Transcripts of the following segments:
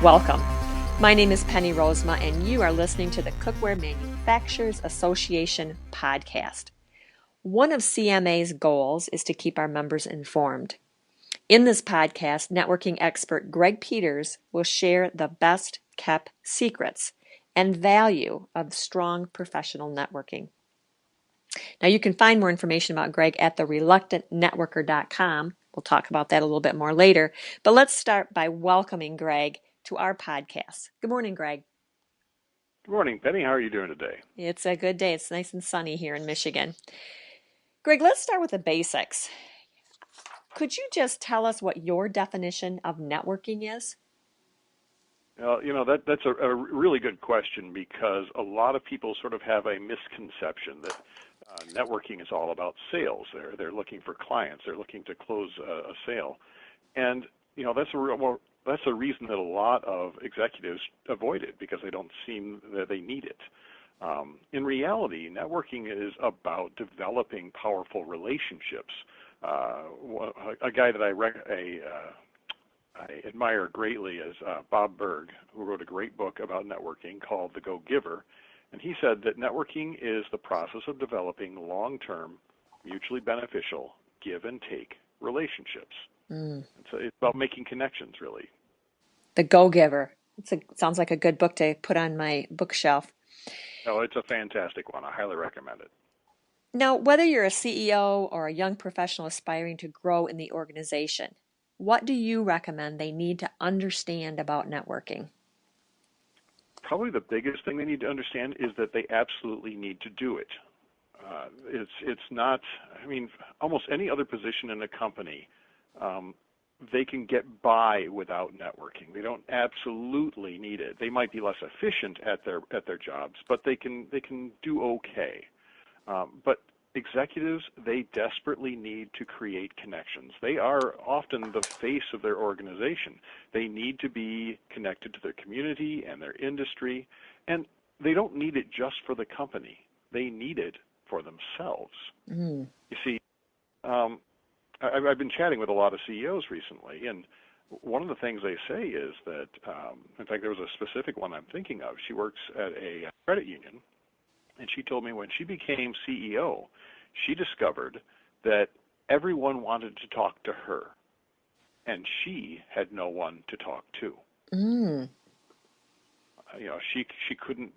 Welcome. My name is Penny Rosema, and you are listening to the Cookware Manufacturers Association podcast. One of CMA's goals is to keep our members informed. In this podcast, networking expert Greg Peters will share the best kept secrets and value of strong professional networking. Now, you can find more information about Greg at thereluctantnetworker.com. We'll talk about that a little bit more later. But let's start by welcoming Greg to our podcast. Good morning, Greg. Good morning, Penny. How are you doing today? It's a good day. It's nice and sunny here in Michigan. Greg, let's start with the basics. Could you just tell us what your definition of networking is? Well, that's a really good question because a lot of people sort of have a misconception that networking is all about sales. They're looking for clients. They're looking to close a sale, and that's a reason that a lot of executives avoid it because they don't seem that they need it. In reality, networking is about developing powerful relationships. A guy that I admire greatly is Bob Berg, who wrote a great book about networking called The Go-Giver. And he said that networking is the process of developing long-term, mutually beneficial, give and take relationships. So it's about making connections, really. The Go-Giver. Sounds like a good book to put on my bookshelf. Oh, it's a fantastic one. I highly recommend it. Now, whether you're a CEO or a young professional aspiring to grow in the organization, what do you recommend they need to understand about networking? Probably the biggest thing they need to understand is that they absolutely need to do it. It's not, almost any other position in a company, they can get by without networking. They don't absolutely need it. They might be less efficient at their jobs, but they can do okay. But executives, they desperately need to create connections. They are often the face of their organization. They need to be connected to their community and their industry, and they don't need it just for the company. They need it for themselves. You see, I've been chatting with a lot of CEOs recently, and one of the things they say is that, in fact, there was a specific one I'm thinking of. She works at a credit union, and she told me when she became CEO, she discovered that everyone wanted to talk to her, and she had no one to talk to. She couldn't.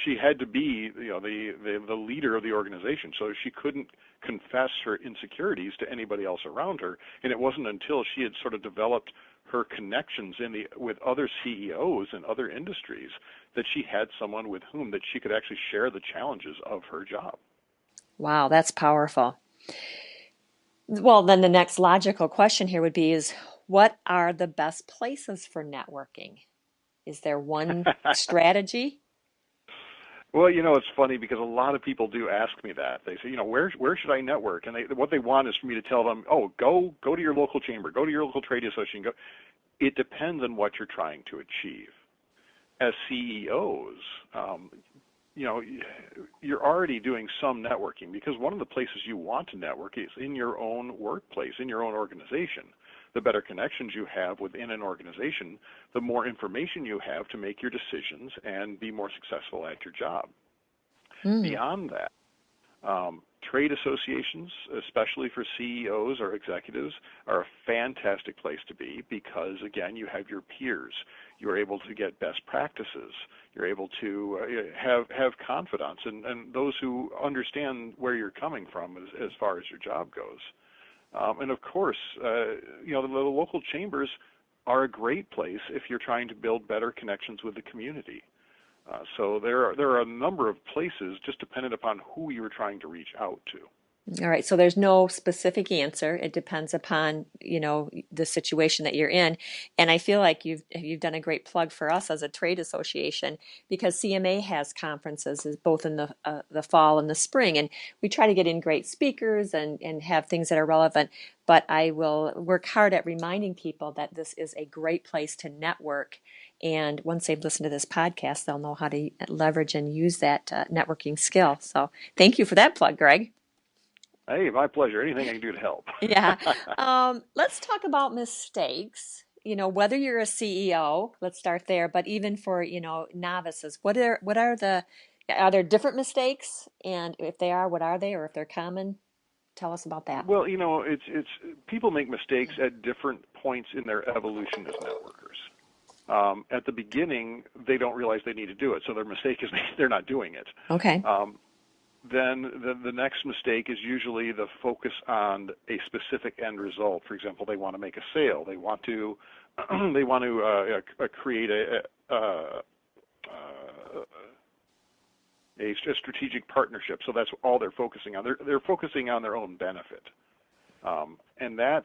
She had to be the leader of the organization, so she couldn't confess her insecurities to anybody else around her. And it wasn't until she had sort of developed her connections with other CEOs in other industries that she had someone with whom that she could actually share the challenges of her job. Wow, that's powerful. Well, then the next logical question here would be what are the best places for networking? Is there one strategy? Well, it's funny because a lot of people do ask me that. They say, where should I network? And what they want is for me to tell them, oh, go to your local chamber, go to your local trade association. It depends on what you're trying to achieve. As CEOs, you're already doing some networking because one of the places you want to network is in your own workplace, in your own organization. The better connections you have within an organization, the more information you have to make your decisions and be more successful at your job. Beyond that, trade associations, especially for CEOs or executives, are a fantastic place to be because, again, you have your peers. You're able to get best practices. You're able to have confidants and those who understand where you're coming from as far as your job goes. And of course, the local chambers are a great place if you're trying to build better connections with the community. So there are a number of places just dependent upon who you're trying to reach out to. All right, so there's no specific answer. It depends upon, the situation that you're in. And I feel like you've done a great plug for us as a trade association because CMA has conferences both in the fall and the spring, and we try to get in great speakers and have things that are relevant. But I will work hard at reminding people that this is a great place to network. And once they've listened to this podcast, they'll know how to leverage and use that networking skill. So thank you for that plug, Greg. Hey, my pleasure. Anything I can do to help. Yeah. Let's talk about mistakes. whether you're a CEO, let's start there, but even for, novices, are there different mistakes? And if they are, what are they? Or if they're common, tell us about that. Well, it's people make mistakes at different points in their evolution as networkers. At the beginning, they don't realize they need to do it, so their mistake is they're not doing it. Okay. Then the next mistake is usually the focus on a specific end result. For example, they want to make a sale. They want to create a strategic partnership. So that's all they're focusing on. They're focusing on their own benefit, and that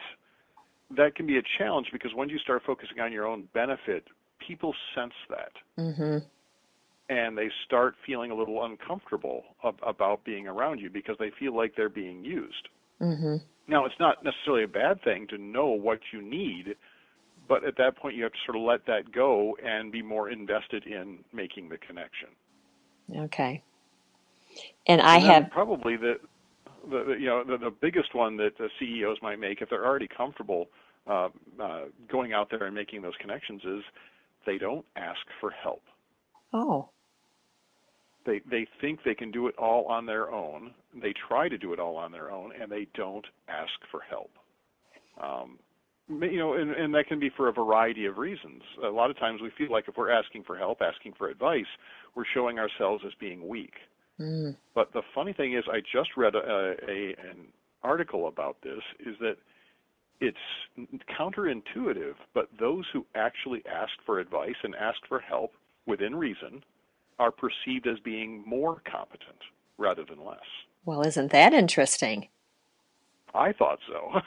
can be a challenge because when you start focusing on your own benefit, people sense that. Mm-hmm. And they start feeling a little uncomfortable about being around you because they feel like they're being used. Mm-hmm. Now, it's not necessarily a bad thing to know what you need, but at that point you have to sort of let that go and be more invested in making the connection. Okay. And then probably the biggest one that the CEOs might make if they're already comfortable going out there and making those connections is they don't ask for help. Oh. They think they can do it all on their own. They try to do it all on their own, and they don't ask for help. And that can be for a variety of reasons. A lot of times we feel like if we're asking for help, asking for advice, we're showing ourselves as being weak. Mm. But the funny thing is, I just read an article about this, is that it's counterintuitive, but those who actually ask for advice and ask for help within reason are perceived as being more competent rather than less. Well, isn't that interesting? I thought so.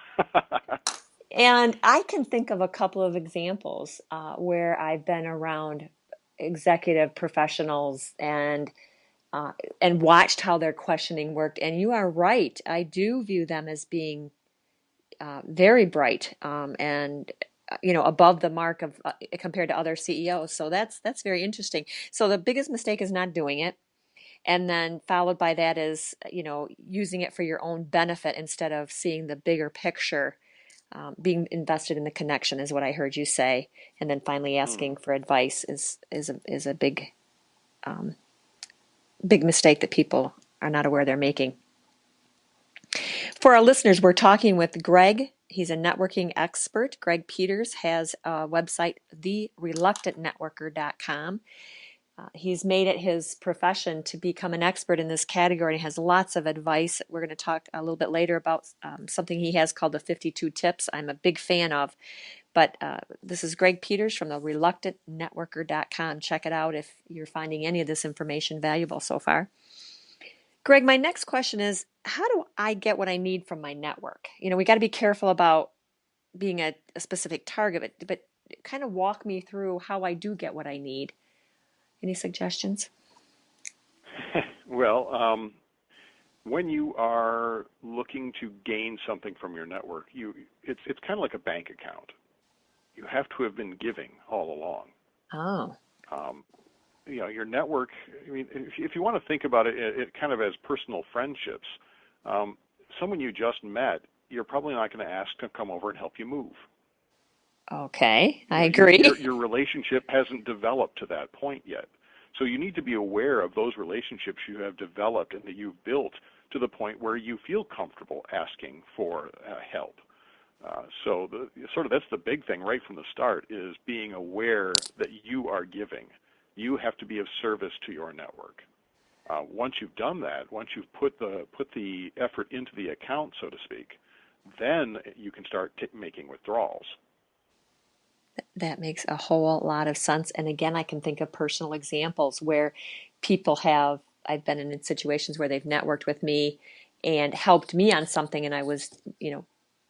And I can think of a couple of examples where I've been around executive professionals and watched how their questioning worked. And you are right. I do view them as being very bright and above the mark of compared to other CEOs. So that's very interesting. So the biggest mistake is not doing it, and then followed by that is using it for your own benefit instead of seeing the bigger picture. Being invested in the connection is what I heard you say, and then finally asking for advice is a big mistake that people are not aware they're making. For our listeners, we're talking with Greg. He's a networking expert. Greg Peters has a website, thereluctantnetworker.com. He's made it his profession to become an expert in this category and has lots of advice. We're going to talk a little bit later about something he has called the 52 Tips I'm a big fan of. But this is Greg Peters from thereluctantnetworker.com. Check it out if you're finding any of this information valuable so far. Greg, my next question is, how do I get what I need from my network? We got to be careful about being a specific target, but kind of walk me through how I do get what I need. Any suggestions? Well, when you are looking to gain something from your network, it's kind of like a bank account. You have to have been giving all along. Oh. Your network, if you want to think about it kind of as personal friendships, someone you just met, you're probably not going to ask to come over and help you move. Okay, I agree. Your relationship hasn't developed to that point yet. So you need to be aware of those relationships you have developed and that you've built to the point where you feel comfortable asking for help. So that's the big thing right from the start is being aware that you are giving. You have to be of service to your network. Once you've done that, once you've put the effort into the account, so to speak, then you can start making withdrawals. That makes a whole lot of sense. And again, I can think of personal examples where I've been in situations where they've networked with me and helped me on something, and I was,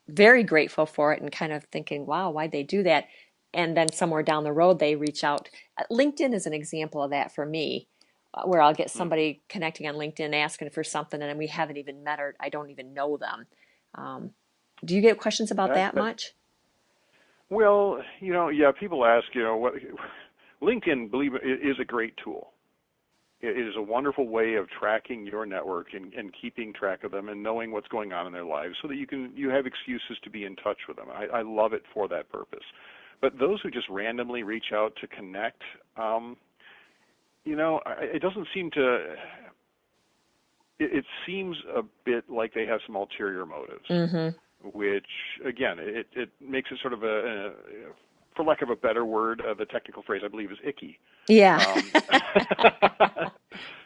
very grateful for it and kind of thinking, wow, why'd they do that? And then somewhere down the road, they reach out. LinkedIn is an example of that for me, where I'll get somebody connecting on LinkedIn asking for something, and we haven't even met or I don't even know them. Do you get questions about that much? Well, people ask, what LinkedIn, believe it, is a great tool. It is a wonderful way of tracking your network and keeping track of them and knowing what's going on in their lives so that you have excuses to be in touch with them. I love it for that purpose. But those who just randomly reach out to connect, it doesn't seem to. It seems a bit like they have some ulterior motives, Mm-hmm. which again, it makes it sort of for lack of a better word, the technical phrase I believe is icky. Yeah. Um,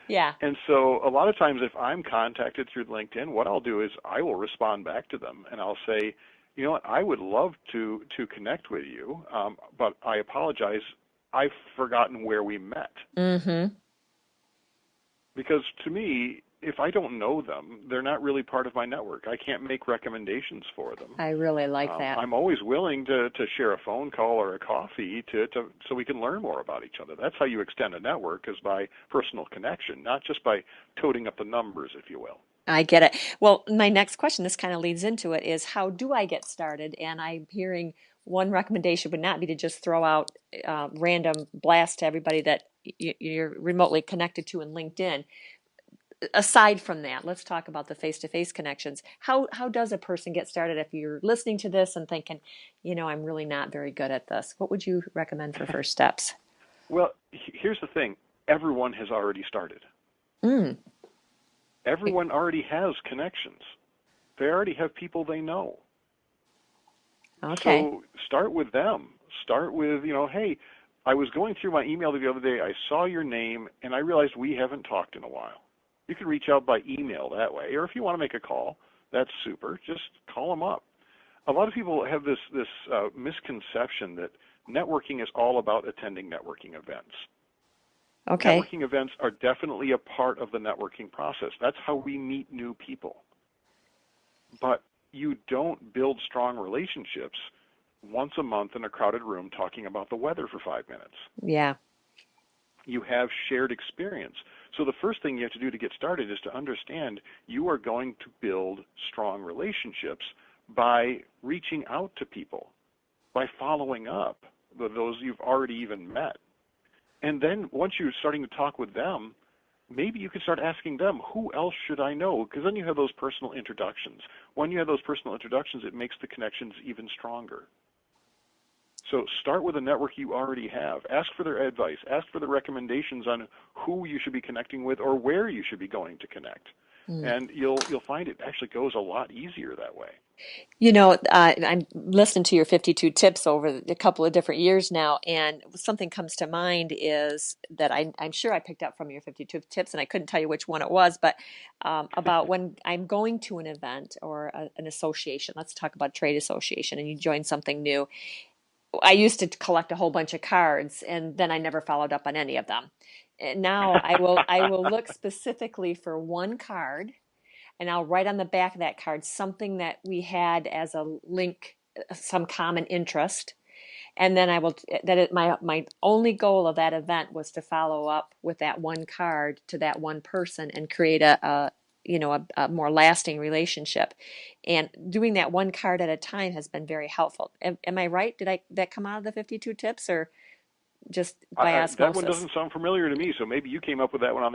Yeah. And so a lot of times if I'm contacted through LinkedIn, what I'll do is I will respond back to them and I'll say, you know what, I would love to connect with you, but I apologize, I've forgotten where we met. Mm-hmm. Because to me, if I don't know them, they're not really part of my network. I can't make recommendations for them. I really like that. I'm always willing to share a phone call or a coffee so we can learn more about each other. That's how you extend a network, is by personal connection, not just by toting up the numbers, if you will. I get it. Well, my next question, this kind of leads into it, is how do I get started? And I'm hearing one recommendation would not be to just throw out random blast to everybody that you're remotely connected to in LinkedIn. Aside from that, let's talk about the face-to-face connections. How does a person get started if you're listening to this and thinking, I'm really not very good at this? What would you recommend for first steps? Well, here's the thing. Everyone has already started. Mm. Everyone already has connections. They already have people they know. Okay. So start with them. Start with, hey, I was going through my email the other day. I saw your name, and I realized we haven't talked in a while. You can reach out by email that way, or if you want to make a call, that's super. Just call them up. A lot of people have this misconception that networking is all about attending networking events. Okay. Networking events are definitely a part of the networking process. That's how we meet new people. But you don't build strong relationships once a month in a crowded room talking about the weather for 5 minutes. Yeah. You have shared experience. So the first thing you have to do to get started is to understand you are going to build strong relationships by reaching out to people, by following up with those you've already even met. And then once you're starting to talk with them, maybe you can start asking them, who else should I know? Because then you have those personal introductions. When you have those personal introductions, it makes the connections even stronger. So start with a network you already have. Ask for their advice. Ask for the recommendations on who you should be connecting with or where you should be going to connect. Mm. And you'll find it actually goes a lot easier that way. I'm listening to your 52 tips over a couple of different years now, and something comes to mind is that I'm sure I picked up from your 52 tips, and I couldn't tell you which one it was, but about when I'm going to an event or an association, let's talk about trade association, and you join something new. I used to collect a whole bunch of cards, and then I never followed up on any of them. And now I will look specifically for one card, and I'll write on the back of that card something that we had as a link, some common interest. And then my only goal of that event was to follow up with that one card to that one person and create a more lasting relationship. And doing that one card at a time has been very helpful. Am I right? Did that come out of the 52 tips, or just by That one osmosis? doesn't sound familiar to me, so maybe you came up with that one on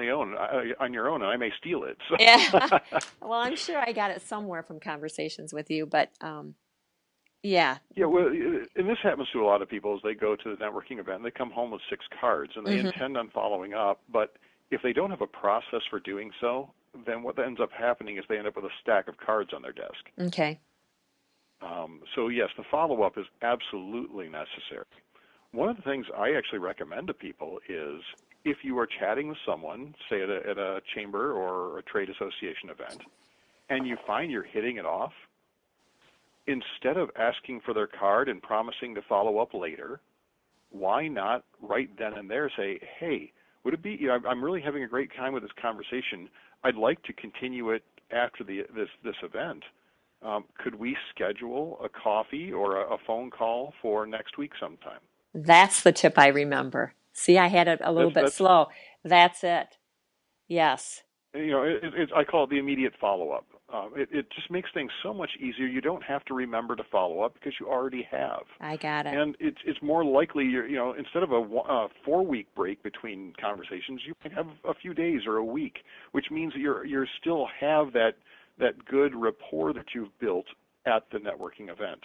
your own, and I may steal it. Yeah. So. Well, I'm sure I got it somewhere from conversations with you, but yeah. Yeah, well, and this happens to a lot of people as they go to the networking event. They come home with 6 cards, and they Hmm. intend on following up. But if they don't have a process for doing so, then what ends up happening is they end up with a stack of cards on their desk. Okay. So yes, the follow-up is absolutely necessary. One of the things I actually recommend to people is if you are chatting with someone, say at a chamber or a trade association event, and you find you're hitting it off, instead of asking for their card and promising to follow up later, why not right then and there say, hey, would it be, I'm really having a great time with this conversation. I'd like to continue it after this event. Could we schedule a coffee or a phone call for next week sometime? That's the tip I remember. See, I had it a little bit That's slow. That's it. Yes, I call it the immediate follow-up. It just makes things so much easier. You don't have to remember to follow up because you already have. I got it. And it's more likely instead of a 4-week break between conversations, you might have a few days or a week, which means that you're still have that good rapport that you've built at the networking event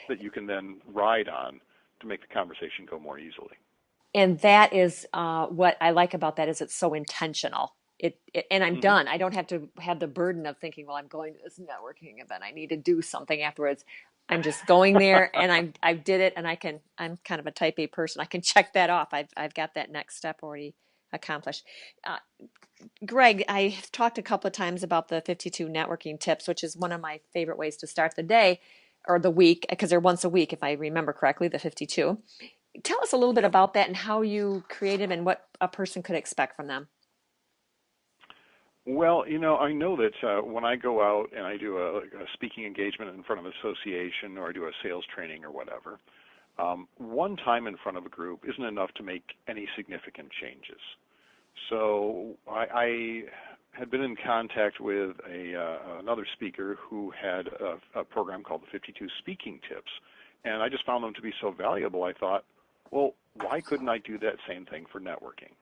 that you can then ride on to make the conversation go more easily. And that is what I like about that is it's so intentional. And I'm Mm-hmm. done. I don't have to have the burden of thinking, well, I'm going to this networking event. I need to do something afterwards. I'm just going there and I did it and I'm kind of a type A person. I can check that off. I've got that next step already accomplished. Uh, Greg, I've talked a couple of times about the 52 networking tips, which is one of my favorite ways to start the day or the week, because they're once a week, if I remember correctly, the 52. Tell us a little bit Yep. about that and how you create them and what a person could expect from them. Well, I know that when I go out and I do a speaking engagement in front of an association or I do a sales training or whatever, one time in front of a group isn't enough to make any significant changes. So I had been in contact with another speaker who had a program called the 52 Speaking Tips, and I just found them to be so valuable. I thought, well, why couldn't I do that same thing for networking?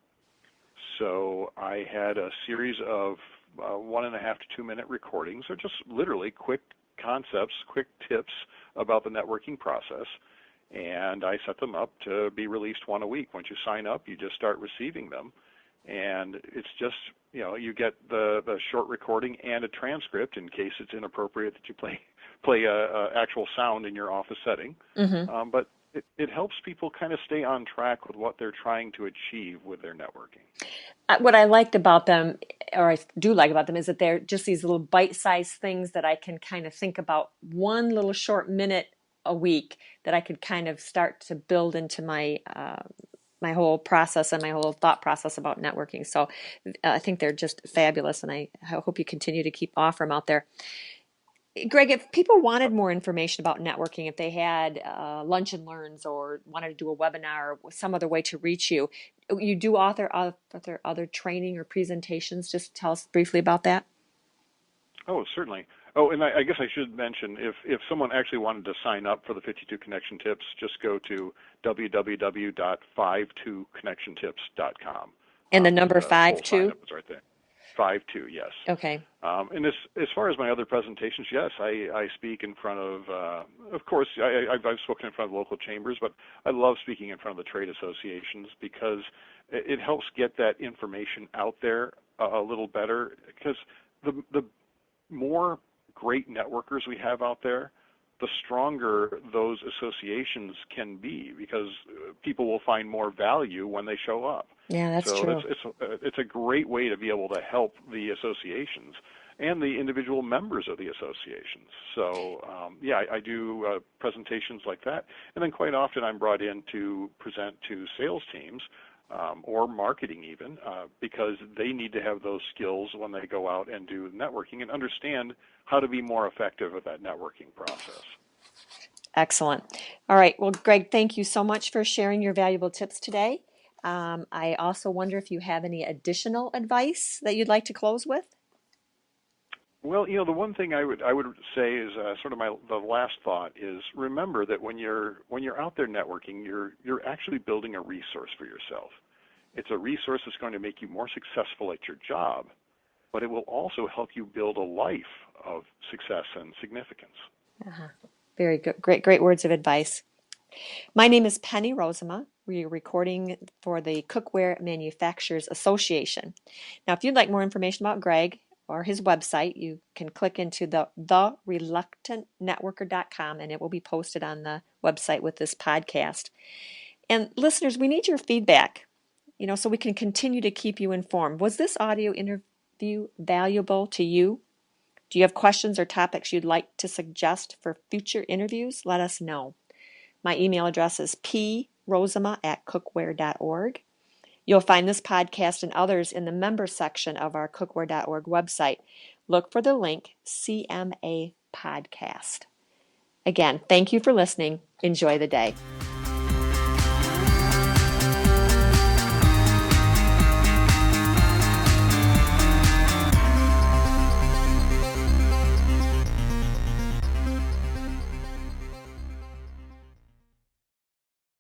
So I had a series of 1.5 to 2 minute recordings, or just literally quick concepts, quick tips about the networking process, and I set them up to be released one a week. Once you sign up, you just start receiving them, and it's just, you get the short recording and a transcript in case it's inappropriate that you play a actual sound in your office setting. Mm-hmm. But it helps people kind of stay on track with what they're trying to achieve with their networking. What I liked about them, or I do like about them, is that they're just these little bite-sized things that I can kind of think about one little short minute a week that I could kind of start to build into my whole process and my whole thought process about networking. So I think they're just fabulous, and I hope you continue to keep offering them out there. Greg, if people wanted more information about networking, if they had lunch and learns or wanted to do a webinar or some other way to reach you, you do author other training or presentations. Just tell us briefly about that. Oh, certainly. Oh, and I guess I should mention, if someone actually wanted to sign up for the 52 Connection Tips, just go to www.52connectiontips.com, And the and number the five full sign too. up is right there. 52, yes. Okay. And as far as my other presentations, yes, I speak in front of course, I've spoken in front of local chambers, but I love speaking in front of the trade associations because it helps get that information out there a little better, because the more great networkers we have out there, the stronger those associations can be, because people will find more value when they show up. Yeah, that's So true. it's a great way to be able to help the associations and the individual members of the associations. So yeah, I do presentations like that, and then quite often I'm brought in to present to sales teams or marketing even, because they need to have those skills when they go out and do networking and understand how to be more effective at that networking process. Excellent. All right. Well, Greg, thank you so much for sharing your valuable tips today. I also wonder if you have any additional advice that you'd like to close with. Well, the one thing I would say is sort of the last thought is, remember that when you're out there networking, you're actually building a resource for yourself. It's a resource that's going to make you more successful at your job, but it will also help you build a life of success and significance. Uh-huh. Very good. Great words of advice. My name is Penny Rosema. We are recording for the Cookware Manufacturers Association. Now, if you'd like more information about Greg or his website, you can click into thereluctantnetworker.com, and it will be posted on the website with this podcast. And listeners, we need your feedback, so we can continue to keep you informed. Was this audio interview valuable to you? Do you have questions or topics you'd like to suggest for future interviews? Let us know. My email address is prosema@cookware.org. You'll find this podcast and others in the member section of our cookware.org website. Look for the link CMA Podcast. Again, thank you for listening. Enjoy the day.